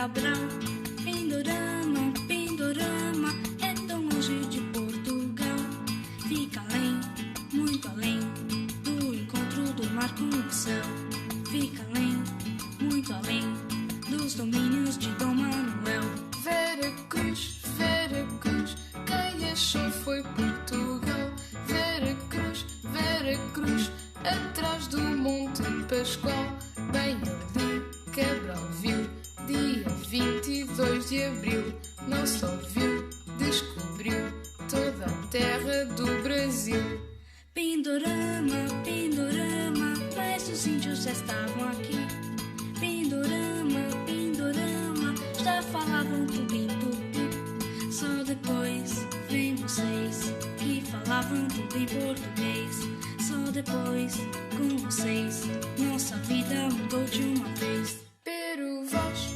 Cabral. Pindorama, Pindorama, é tão longe de Portugal. Fica além, muito além, do encontro do mar com o céu. Fica além, muito além, dos domínios de Dom Manuel. Veracruz, Veracruz, quem achou foi Portugal. Veracruz, Veracruz, atrás do Monte Pascoal. Bem ali, Cabral viu, dia 22 de abril. Não só viu, descobriu toda a terra do Brasil. Pindorama, Pindorama, mas os índios já estavam aqui. Pindorama, Pindorama, já falavam tupi-tupi. Só depois vem vocês que falavam tudo em português. Só depois, com vocês, nossa vida mudou de uma vez. Pero Vaz,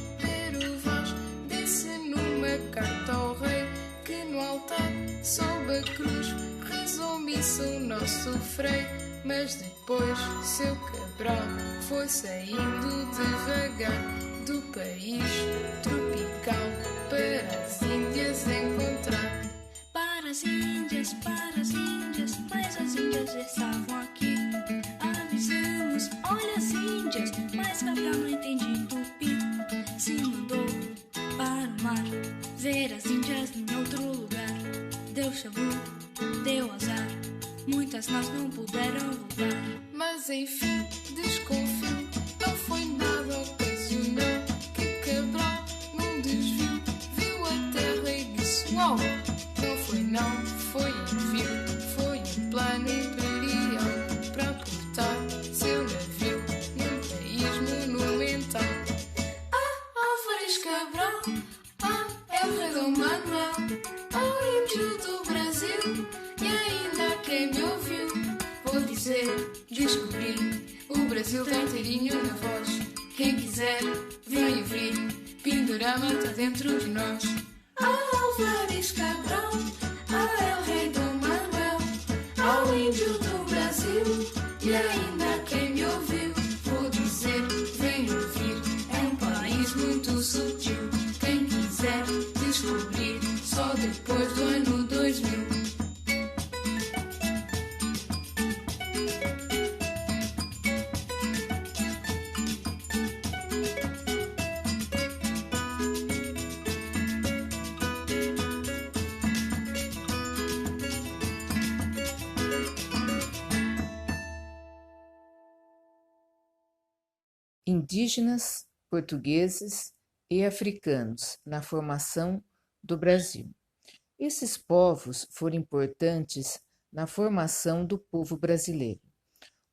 disse numa carta ao rei que no altar, sob a cruz, rezou missa o nosso frei. Mas depois, seu Cabral foi saindo devagar do país tropical para as Índias encontrar. Para as Índias, mas as Índias já estavam aqui. Avisamos, olha as Índias, mas Cabral não entende tupi. Se mandou para o mar, ver as Índias em outro lugar. Deu chabu, deu azar, muitas nós não puderam voltar. Mas enfim, desconfio, não foi nada ocasional que Cabral num desvio viu a terra e disse: uau! Não foi não, foi envio, foi um plano imperial para portar seu navio num país monumental. Álvares Cabral, é o rei Dom Manuel, o índio do Brasil, e ainda quem me ouviu, vou dizer, descobri, o Brasil tem inteirinho na voz. Quem quiser, vem ouvir, Pindorama está dentro de nós. Álvares Cabral, é o rei Dom Manuel, ao índio do Brasil, e ainda quem me ouviu, vou dizer, vem ouvir, é um país muito sutil. Quem quiser descobrir, só depois do ano 2000. Indígenas, portugueses e africanos na formação do Brasil. Esses povos foram importantes na formação do povo brasileiro.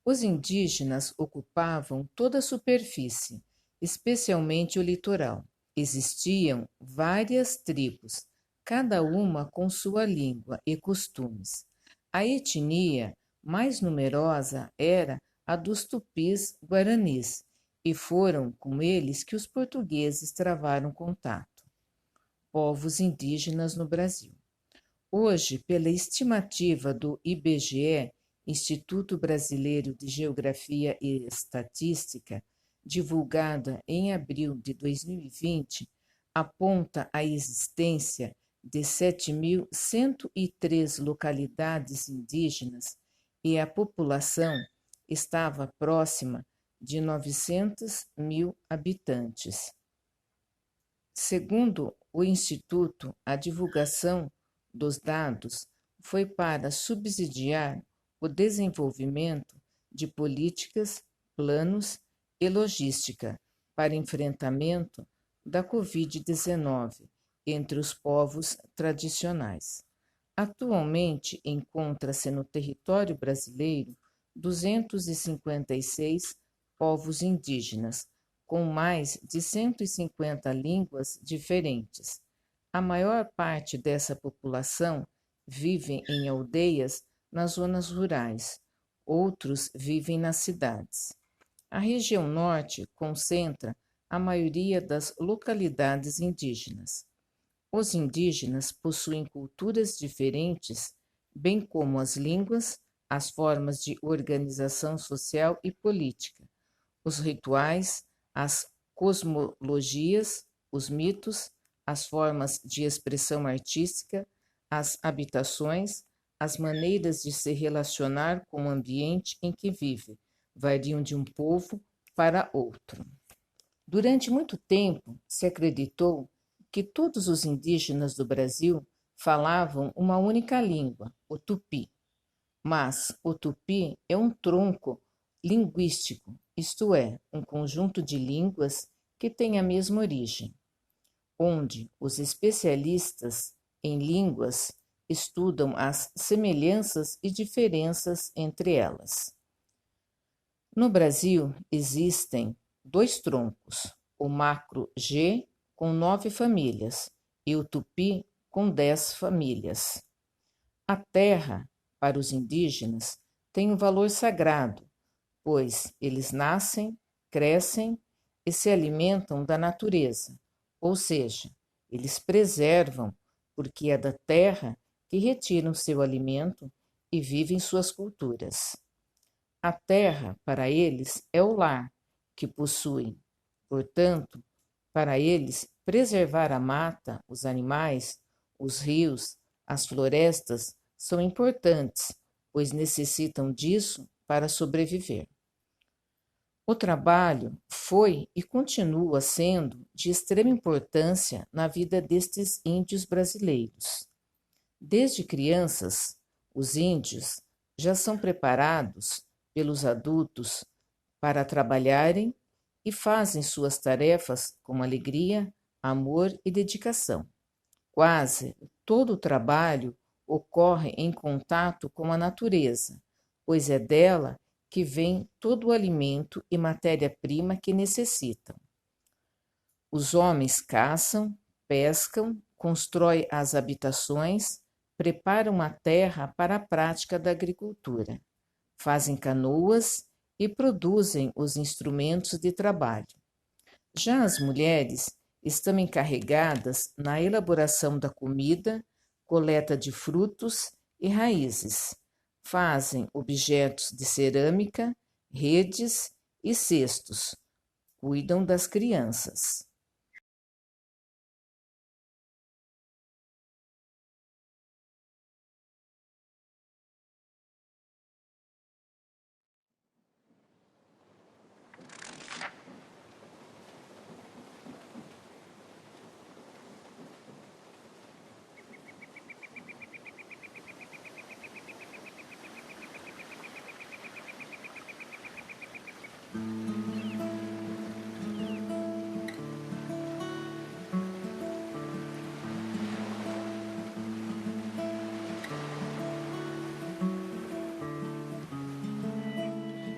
Os indígenas ocupavam toda a superfície, especialmente o litoral. Existiam várias tribos, cada uma com sua língua e costumes. A etnia mais numerosa era a dos tupis guaranis, e foram com eles que os portugueses travaram contato. Povos indígenas no Brasil. Hoje, pela estimativa do IBGE, Instituto Brasileiro de Geografia e Estatística, divulgada em abril de 2020, aponta a existência de 7.103 localidades indígenas e a população estava próxima de 900 mil habitantes. Segundo o Instituto, a divulgação dos dados foi para subsidiar o desenvolvimento de políticas, planos e logística para enfrentamento da Covid-19 entre os povos tradicionais. Atualmente, encontra-se no território brasileiro 256 povos indígenas, com mais de 150 línguas diferentes. A maior parte dessa população vive em aldeias nas zonas rurais, outros vivem nas cidades. A região norte concentra a maioria das localidades indígenas. Os indígenas possuem culturas diferentes, bem como as línguas, as formas de organização social e política, os rituais, as cosmologias, os mitos, as formas de expressão artística, as habitações, as maneiras de se relacionar com o ambiente em que vive, variam de um povo para outro. Durante muito tempo, se acreditou que todos os indígenas do Brasil falavam uma única língua, o tupi. Mas o tupi é um tronco linguístico, isto é, um conjunto de línguas que tem a mesma origem, onde os especialistas em línguas estudam as semelhanças e diferenças entre elas. No Brasil, existem 2 troncos, o macro-G, com 9 famílias, e o tupi, com 10 famílias. A terra, para os indígenas, tem um valor sagrado, pois eles nascem, crescem e se alimentam da natureza, ou seja, eles preservam, porque é da terra que retiram seu alimento e vivem suas culturas. A terra, para eles, é o lar que possuem. Portanto, para eles, preservar a mata, os animais, os rios, as florestas são importantes, pois necessitam disso para sobreviver. O trabalho foi e continua sendo de extrema importância na vida destes índios brasileiros. Desde crianças, os índios já são preparados pelos adultos para trabalharem e fazem suas tarefas com alegria, amor e dedicação. Quase todo o trabalho ocorre em contato com a natureza, pois é dela que vem todo o alimento e matéria-prima que necessitam. Os homens caçam, pescam, constroem as habitações, preparam a terra para a prática da agricultura, fazem canoas e produzem os instrumentos de trabalho. Já as mulheres estão encarregadas na elaboração da comida, coleta de frutos e raízes. Fazem objetos de cerâmica, redes e cestos. Cuidam das crianças.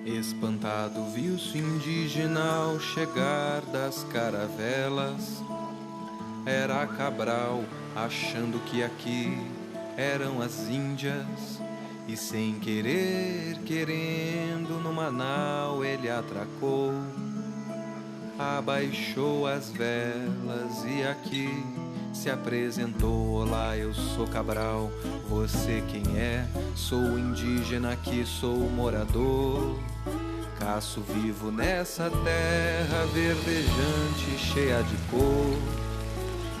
Espantado viu-se indígena ao chegar das caravelas. Era Cabral, achando que aqui eram as Índias. E sem querer, querendo, numa nau ele atracou. Abaixou as velas e aqui se apresentou. Olá, eu sou Cabral, você quem é? Sou indígena aqui, sou morador. Caço vivo nessa terra verdejante, cheia de cor.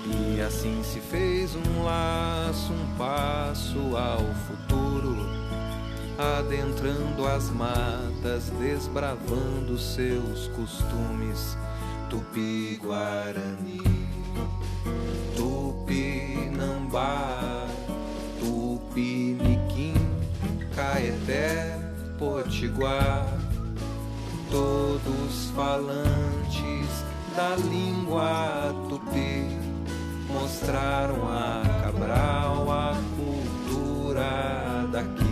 E assim se fez um laço, um passo ao futuro, adentrando as matas, desbravando seus costumes. Tupi-Guarani, Tupinambá, Tupiniquim, Caeté, Potiguar, todos falantes da língua tupi, mostraram a Cabral a cultura daqui.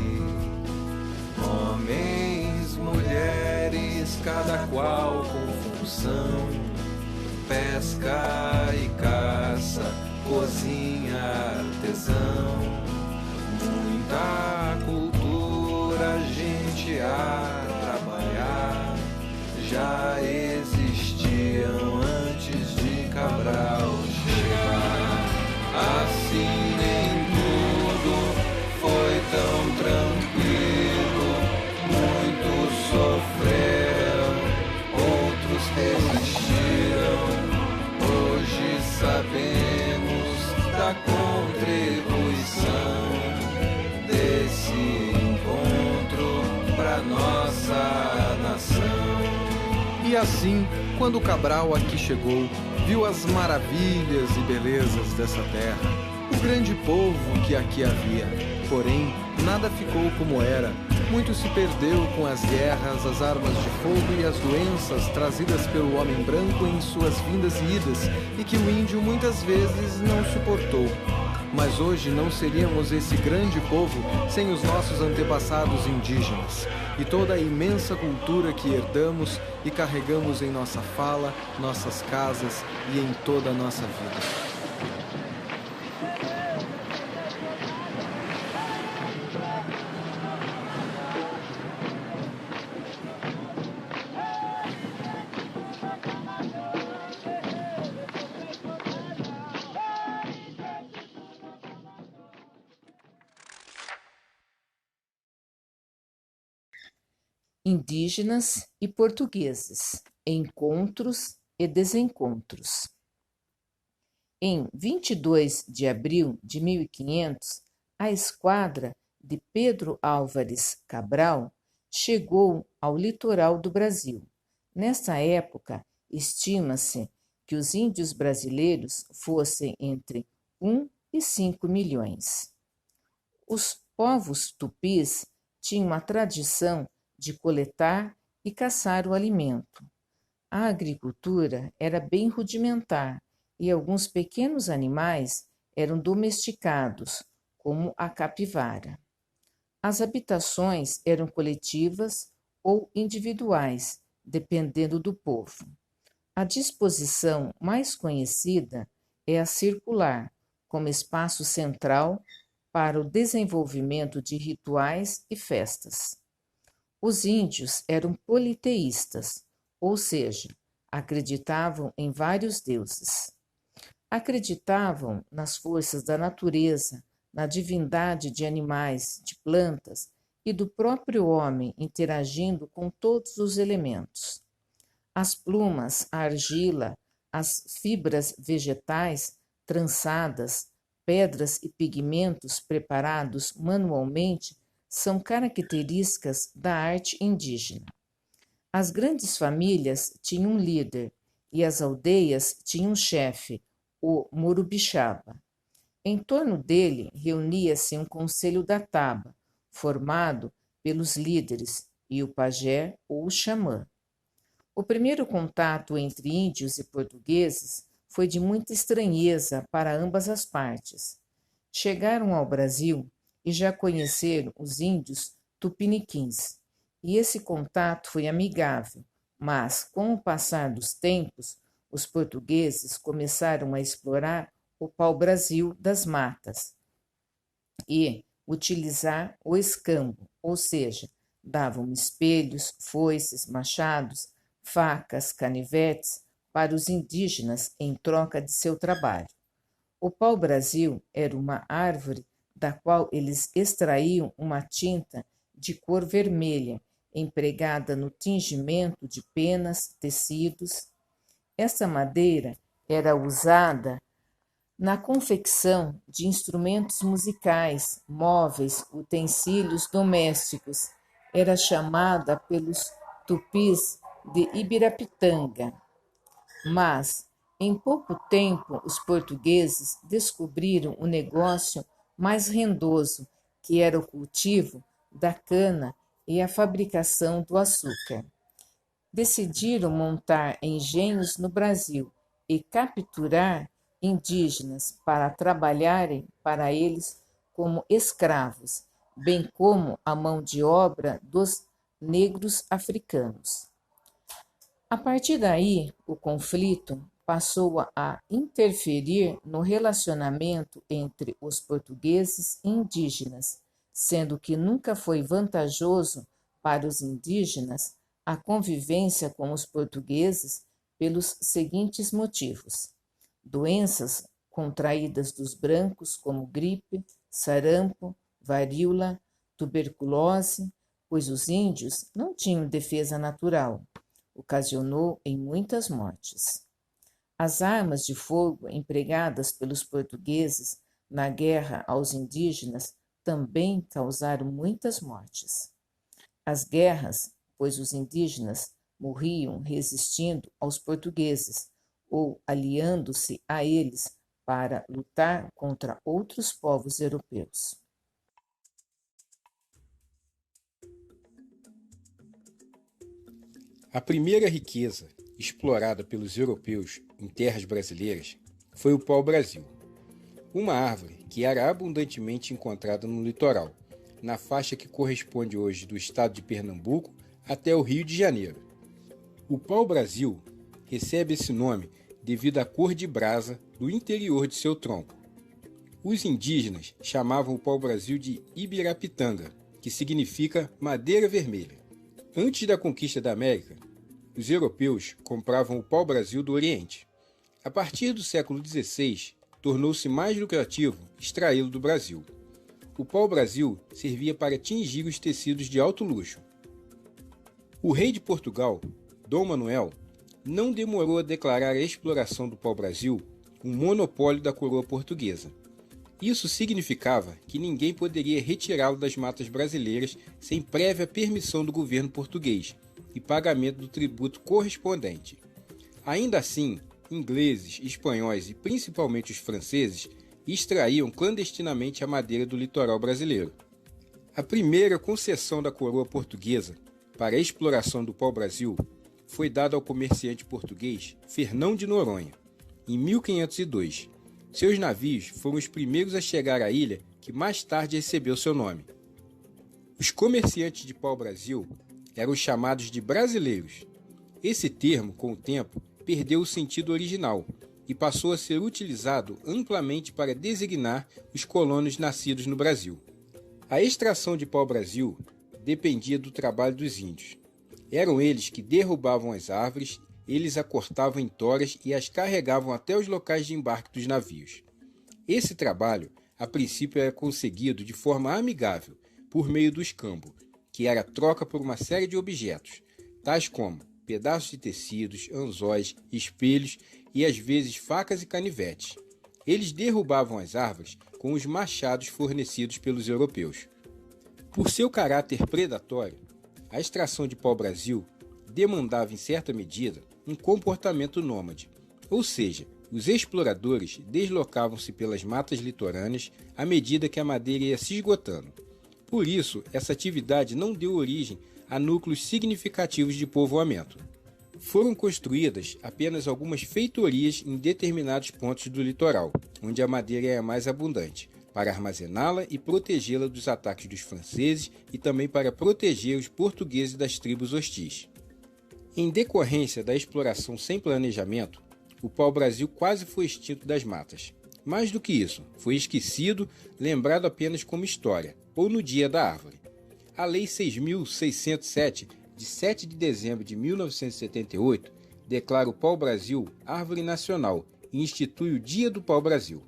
Homens, mulheres, cada qual com função, pesca e caça, cozinha, artesão. Muita cultura, gente a trabalhar, já existiam antes de Cabral chegar. Assim nem tudo foi tão tranquilo, muitos sofreram, outros resistiram. Hoje E assim, quando Cabral aqui chegou, viu as maravilhas e belezas dessa terra, o grande povo que aqui havia. Porém, nada ficou como era. Muito se perdeu com as guerras, as armas de fogo e as doenças trazidas pelo homem branco em suas vindas e idas, e que o índio muitas vezes não suportou. Mas hoje não seríamos esse grande povo sem os nossos antepassados indígenas e toda a imensa cultura que herdamos e carregamos em nossa fala, nossas casas e em toda a nossa vida. Indígenas e portugueses, encontros e desencontros. Em 22 de abril de 1500, a esquadra de Pedro Álvares Cabral chegou ao litoral do Brasil. Nessa época, estima-se que os índios brasileiros fossem entre 1 e 5 milhões. Os povos tupis tinham uma tradição de coletar e caçar o alimento. A agricultura era bem rudimentar e alguns pequenos animais eram domesticados, como a capivara. As habitações eram coletivas ou individuais, dependendo do povo. A disposição mais conhecida é a circular, como espaço central para o desenvolvimento de rituais e festas. Os índios eram politeístas, ou seja, acreditavam em vários deuses. Acreditavam nas forças da natureza, na divindade de animais, de plantas e do próprio homem interagindo com todos os elementos. As plumas, a argila, as fibras vegetais trançadas, pedras e pigmentos preparados manualmente são características da arte indígena. As grandes famílias tinham um líder e as aldeias tinham um chefe, o Morubixaba. Em torno dele reunia-se um conselho da taba, formado pelos líderes e o pajé ou o xamã. O primeiro contato entre índios e portugueses foi de muita estranheza para ambas as partes. Chegaram ao Brasil e já conheceram os índios tupiniquins, e esse contato foi amigável, mas, com o passar dos tempos, os portugueses começaram a explorar o pau-brasil das matas e utilizar o escambo, ou seja, davam espelhos, foices, machados, facas, canivetes para os indígenas em troca de seu trabalho. O pau-brasil era uma árvore da qual eles extraíam uma tinta de cor vermelha, empregada no tingimento de penas, tecidos. Essa madeira era usada na confecção de instrumentos musicais, móveis, utensílios domésticos. Era chamada pelos tupis de Ibirapitanga. Mas, em pouco tempo, os portugueses descobriram o negócio mais rendoso, que era o cultivo da cana e a fabricação do açúcar. Decidiram montar engenhos no Brasil e capturar indígenas para trabalharem para eles como escravos, bem como a mão de obra dos negros africanos. A partir daí, o conflito passou a interferir no relacionamento entre os portugueses e indígenas, sendo que nunca foi vantajoso para os indígenas a convivência com os portugueses pelos seguintes motivos: doenças contraídas dos brancos, como gripe, sarampo, varíola, tuberculose, pois os índios não tinham defesa natural, ocasionou em muitas mortes. As armas de fogo empregadas pelos portugueses na guerra aos indígenas também causaram muitas mortes. As guerras, pois os indígenas morriam resistindo aos portugueses ou aliando-se a eles para lutar contra outros povos europeus. A primeira riqueza explorada pelos europeus em terras brasileiras foi o pau-brasil, uma árvore que era abundantemente encontrada no litoral, na faixa que corresponde hoje do estado de Pernambuco até o Rio de Janeiro. O pau-brasil recebe esse nome devido à cor de brasa do interior de seu tronco. Os indígenas chamavam o pau-brasil de Ibirapitanga, que significa madeira vermelha. Antes da conquista da América, os europeus compravam o pau-brasil do Oriente. A partir do século XVI, tornou-se mais lucrativo extraí-lo do Brasil. O pau-brasil servia para tingir os tecidos de alto luxo. O rei de Portugal, Dom Manuel, não demorou a declarar a exploração do pau-brasil um monopólio da coroa portuguesa. Isso significava que ninguém poderia retirá-lo das matas brasileiras sem prévia permissão do governo português e pagamento do tributo correspondente. Ainda assim, ingleses, espanhóis e principalmente os franceses extraíam clandestinamente a madeira do litoral brasileiro. A primeira concessão da coroa portuguesa para a exploração do pau-brasil foi dada ao comerciante português Fernão de Noronha, em 1502. Seus navios foram os primeiros a chegar à ilha que mais tarde recebeu seu nome. Os comerciantes de pau-brasil eram chamados de brasileiros. Esse termo, com o tempo, perdeu o sentido original e passou a ser utilizado amplamente para designar os colonos nascidos no Brasil. A extração de pau-brasil dependia do trabalho dos índios. Eram eles que derrubavam as árvores, eles a cortavam em toras e as carregavam até os locais de embarque dos navios. Esse trabalho, a princípio, era conseguido de forma amigável, por meio do escambo, que era a troca por uma série de objetos, tais como pedaços de tecidos, anzóis, espelhos e às vezes facas e canivetes. Eles derrubavam as árvores com os machados fornecidos pelos europeus. Por seu caráter predatório, a extração de pau-brasil demandava em certa medida um comportamento nômade, ou seja, os exploradores deslocavam-se pelas matas litorâneas à medida que a madeira ia se esgotando. Por isso, essa atividade não deu origem a núcleos significativos de povoamento. Foram construídas apenas algumas feitorias em determinados pontos do litoral, onde a madeira é mais abundante, para armazená-la e protegê-la dos ataques dos franceses e também para proteger os portugueses das tribos hostis. Em decorrência da exploração sem planejamento, o pau-brasil quase foi extinto das matas. Mais do que isso, foi esquecido, lembrado apenas como história, ou no dia da árvore. A Lei 6.607, de 7 de dezembro de 1978, declara o pau-brasil árvore nacional e institui o Dia do Pau-Brasil.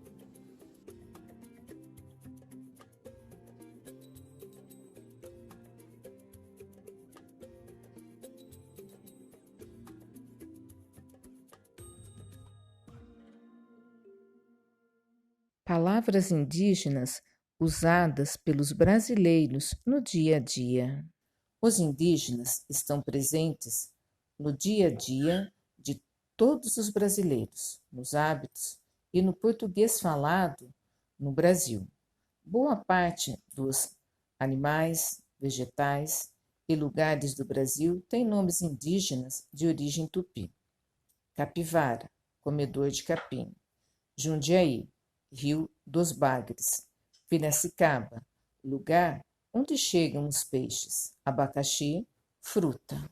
Palavras indígenas usadas pelos brasileiros no dia a dia. Os indígenas estão presentes no dia a dia de todos os brasileiros, nos hábitos e no português falado no Brasil. Boa parte dos animais, vegetais e lugares do Brasil tem nomes indígenas de origem tupi. Capivara, comedor de capim. Jundiaí, Rio dos Bagres. Piracicaba, lugar onde chegam os peixes. Abacaxi, fruta.